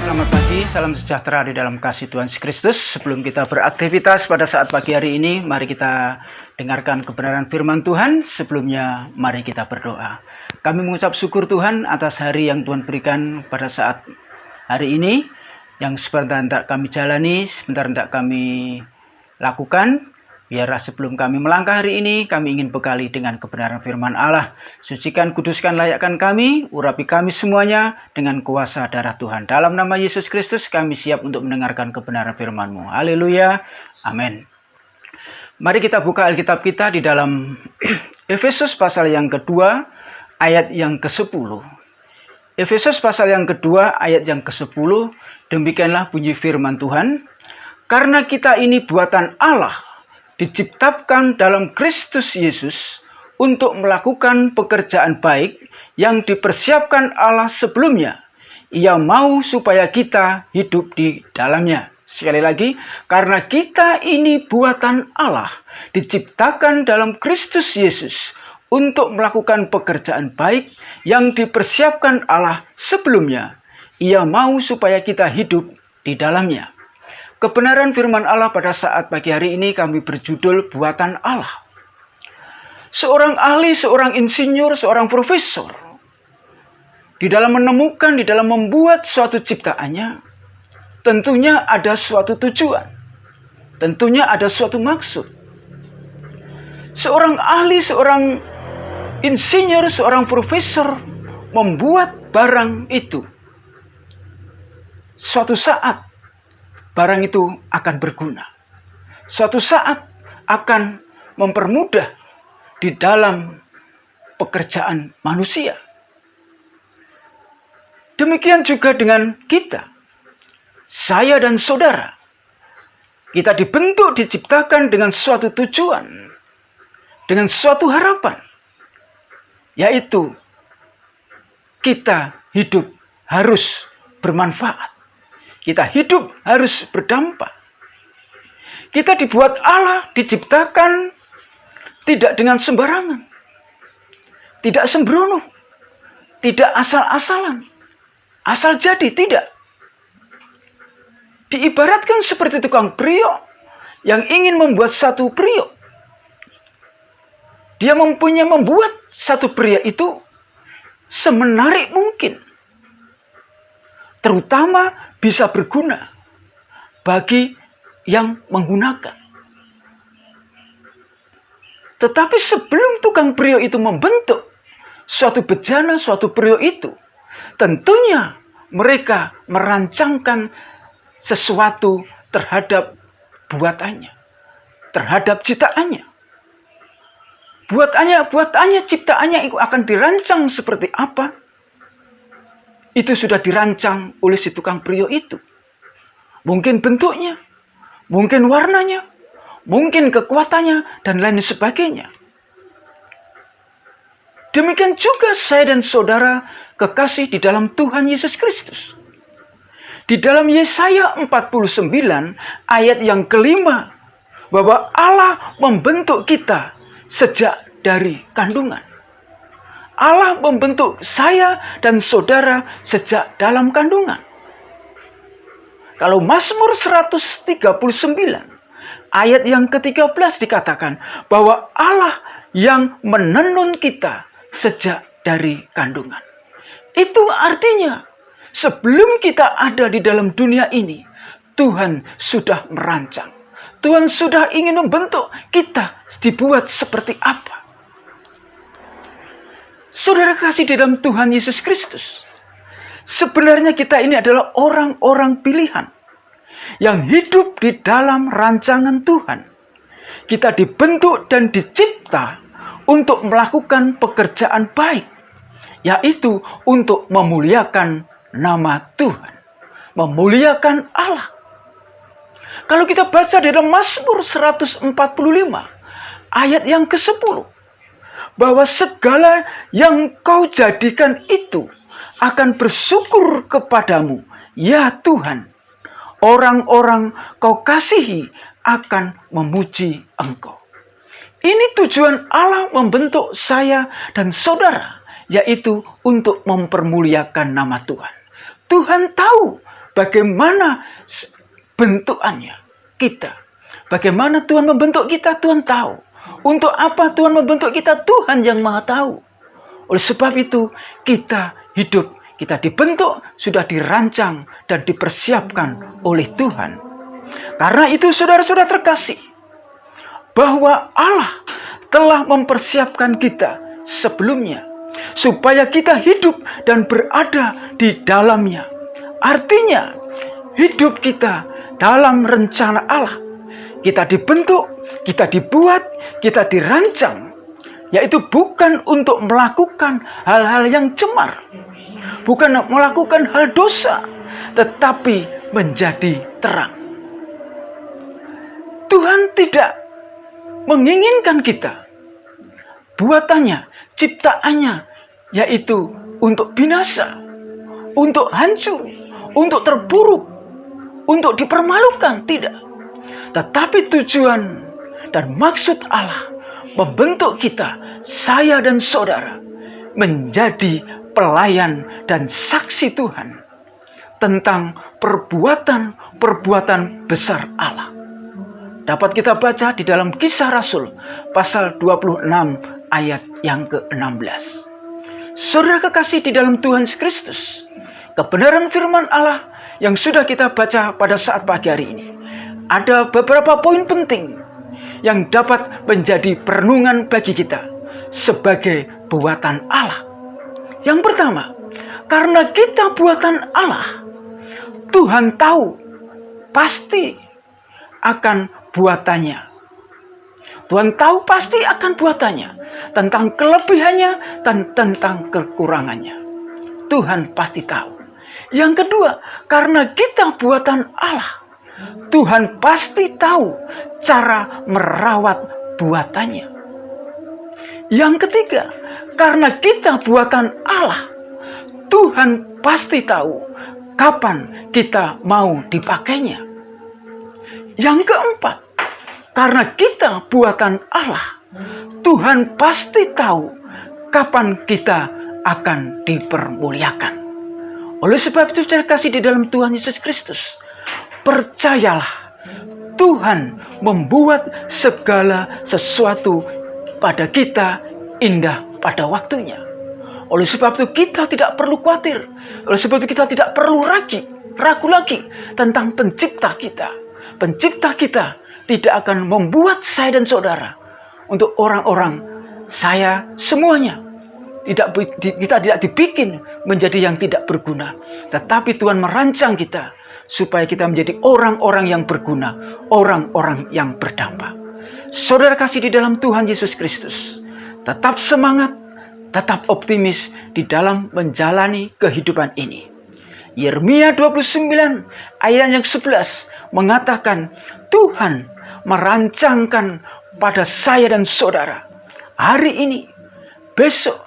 Selamat pagi, salam sejahtera di dalam kasih Tuhan Yesus Kristus. Sebelum kita beraktivitas pada saat pagi hari ini, mari kita dengarkan kebenaran firman Tuhan. Sebelumnya, mari kita berdoa. Kami mengucap syukur Tuhan atas hari yang Tuhan berikan pada saat hari ini, yang sebentar hendak kami jalani, sebentar hendak kami lakukan. Biarlah sebelum kami melangkah hari ini, kami ingin bekali dengan kebenaran firman Allah. Sucikan, kuduskan, layakkan kami, urapi kami semuanya dengan kuasa darah Tuhan. Dalam nama Yesus Kristus, kami siap untuk mendengarkan kebenaran firman-Mu. Haleluya. Amin. Mari kita buka Alkitab kita di dalam Efesus pasal yang kedua, ayat yang ke-10. Efesus pasal yang kedua, ayat yang ke-10. Demikianlah bunyi firman Tuhan. Karena kita ini buatan Allah, diciptakan dalam Kristus Yesus untuk melakukan pekerjaan baik yang dipersiapkan Allah sebelumnya. Ia mau supaya kita hidup di dalamnya. Sekali lagi, karena kita ini buatan Allah, diciptakan dalam Kristus Yesus untuk melakukan pekerjaan baik yang dipersiapkan Allah sebelumnya. Ia mau supaya kita hidup di dalamnya. Kebenaran firman Allah pada saat pagi hari ini kami berjudul buatan Allah. Seorang ahli, seorang insinyur, seorang profesor, di dalam menemukan, di dalam membuat suatu ciptaannya, tentunya ada suatu tujuan. Tentunya ada suatu maksud. Seorang ahli, seorang insinyur, seorang profesor membuat barang itu. Suatu saat barang itu akan berguna. Suatu saat akan mempermudah di dalam pekerjaan manusia. Demikian juga dengan kita. Saya dan saudara. Kita dibentuk, diciptakan dengan suatu tujuan. Dengan suatu harapan. Yaitu kita hidup harus bermanfaat. Kita hidup harus berdampak. Kita dibuat Allah, diciptakan tidak dengan sembarangan. Tidak sembrono. Tidak asal-asalan. Asal jadi, tidak. Diibaratkan seperti tukang priok yang ingin membuat satu priok. Dia membuat satu priok itu semenarik mungkin. Terutama bisa berguna bagi yang menggunakan. Tetapi sebelum tukang priok itu membentuk suatu bejana, suatu priok itu, tentunya mereka merancangkan sesuatu terhadap buatannya, terhadap ciptaannya. Buatannya, ciptaannya itu akan dirancang seperti apa? Itu sudah dirancang oleh si tukang priok itu. Mungkin bentuknya, mungkin warnanya, mungkin kekuatannya, dan lain sebagainya. Demikian juga saya dan saudara kekasih di dalam Tuhan Yesus Kristus. Di dalam Yesaya 49 ayat yang kelima, bahwa Allah membentuk kita sejak dari kandungan. Allah membentuk saya dan saudara sejak dalam kandungan. Kalau Mazmur 139 ayat yang ke-13 dikatakan bahwa Allah yang menenun kita sejak dari kandungan. Itu artinya sebelum kita ada di dalam dunia ini, Tuhan sudah merancang. Tuhan sudah ingin membentuk kita dibuat seperti apa. Saudara kasih di dalam Tuhan Yesus Kristus. Sebenarnya kita ini adalah orang-orang pilihan yang hidup di dalam rancangan Tuhan. Kita dibentuk dan dicipta untuk melakukan pekerjaan baik, yaitu untuk memuliakan nama Tuhan, memuliakan Allah. Kalau kita baca di dalam Mazmur 145 ayat yang ke-10, bahwa segala yang kau jadikan itu akan bersyukur kepadamu, ya Tuhan. Orang-orang kau kasihi akan memuji Engkau. Ini tujuan Allah membentuk saya dan saudara, yaitu untuk mempermuliakan nama Tuhan. Tuhan tahu bagaimana bentukannya kita. Bagaimana Tuhan membentuk kita, Tuhan tahu. Untuk apa Tuhan membentuk kita, Tuhan yang Maha tahu. Oleh sebab itu, kita hidup, kita dibentuk, sudah dirancang dan dipersiapkan oleh Tuhan. Karena itu saudara-saudara terkasih, bahwa Allah telah mempersiapkan kita sebelumnya, supaya kita hidup dan berada di dalamnya. Artinya, hidup kita dalam rencana Allah. Kita dibentuk, kita dibuat, kita dirancang, yaitu bukan untuk melakukan hal-hal yang cemar, bukan melakukan hal dosa, tetapi menjadi terang. Tuhan tidak menginginkan kita, buatannya, ciptaannya, yaitu untuk binasa, untuk hancur, untuk terpuruk, untuk dipermalukan, tidak. Tetapi tujuan dan maksud Allah membentuk kita, saya dan saudara, menjadi pelayan dan saksi Tuhan tentang perbuatan-perbuatan besar Allah. Dapat kita baca di dalam Kisah Rasul pasal 26 ayat yang ke-16. Saudara kekasih di dalam Tuhan Yesus Kristus, kebenaran firman Allah yang sudah kita baca pada saat pagi hari ini, ada beberapa poin penting yang dapat menjadi perenungan bagi kita sebagai buatan Allah. Yang pertama, karena kita buatan Allah, Tuhan tahu pasti akan buatannya. Tuhan tahu pasti akan buatannya, tentang kelebihannya dan tentang kekurangannya. Tuhan pasti tahu. Yang kedua, karena kita buatan Allah, Tuhan pasti tahu cara merawat buatannya. Yang ketiga, karena kita buatan Allah, Tuhan pasti tahu kapan kita mau dipakainya. Yang keempat, karena kita buatan Allah, Tuhan pasti tahu kapan kita akan dipermuliakan. Oleh sebab itu, saudara kasih di dalam Tuhan Yesus Kristus, percayalah, Tuhan membuat segala sesuatu pada kita indah pada waktunya. Oleh sebab itu kita tidak perlu khawatir. Oleh sebab itu kita tidak perlu ragu lagi tentang pencipta kita. Pencipta kita tidak akan membuat saya dan saudara untuk orang-orang, saya semuanya. Kita tidak dibikin menjadi yang tidak berguna. Tetapi Tuhan merancang kita supaya kita menjadi orang-orang yang berguna, orang-orang yang berdampak. Saudara kasih di dalam Tuhan Yesus Kristus, tetap semangat, tetap optimis di dalam menjalani kehidupan ini. Yeremia 29 ayat yang 11 mengatakan, Tuhan merancangkan pada saya dan saudara hari ini, besok,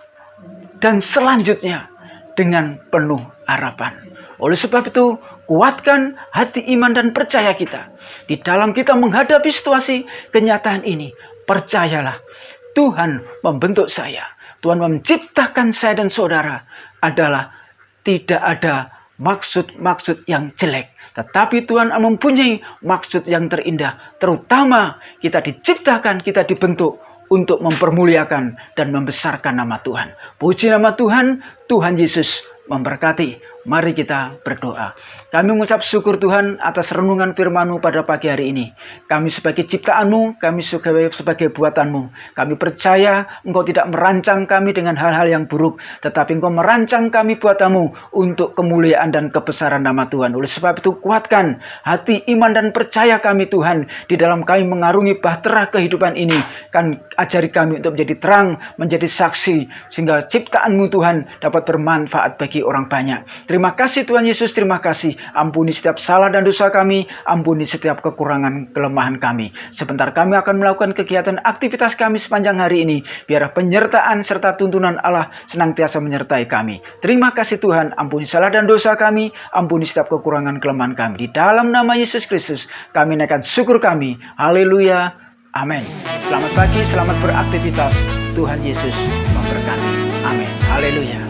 dan selanjutnya dengan penuh harapan. Oleh sebab itu, kuatkan hati iman dan percaya kita. Di dalam kita menghadapi situasi kenyataan ini, percayalah, Tuhan membentuk saya. Tuhan menciptakan saya dan saudara adalah tidak ada maksud-maksud yang jelek. Tetapi Tuhan mempunyai maksud yang terindah. Terutama kita diciptakan, kita dibentuk untuk mempermuliakan dan membesarkan nama Tuhan. Puji nama Tuhan, Tuhan Yesus memberkati. Mari kita berdoa. Kami mengucap syukur Tuhan atas renungan firman-Mu pada pagi hari ini. Kami sebagai ciptaan-Mu, kami sebagai buatan-Mu. Kami percaya Engkau tidak merancang kami dengan hal-hal yang buruk, tetapi Engkau merancang kami buatan-Mu untuk kemuliaan dan kebesaran nama Tuhan. Oleh sebab itu, kuatkan hati iman dan percaya kami Tuhan, di dalam kami mengarungi bahtera kehidupan ini. Kan ajari kami untuk menjadi terang, menjadi saksi, sehingga ciptaan-Mu Tuhan dapat bermanfaat bagi orang banyak. Terima Terima kasih Tuhan Yesus, terima kasih. Ampuni setiap salah dan dosa kami, ampuni setiap kekurangan kelemahan kami. Sebentar kami akan melakukan kegiatan aktivitas kami sepanjang hari ini. Biar penyertaan serta tuntunan Allah senantiasa menyertai kami. Terima kasih Tuhan, ampuni salah dan dosa kami, ampuni setiap kekurangan kelemahan kami. Di dalam nama Yesus Kristus, kami naikkan syukur kami. Haleluya. Amin. Selamat pagi, selamat beraktivitas. Tuhan Yesus memberkati. Amin. Haleluya.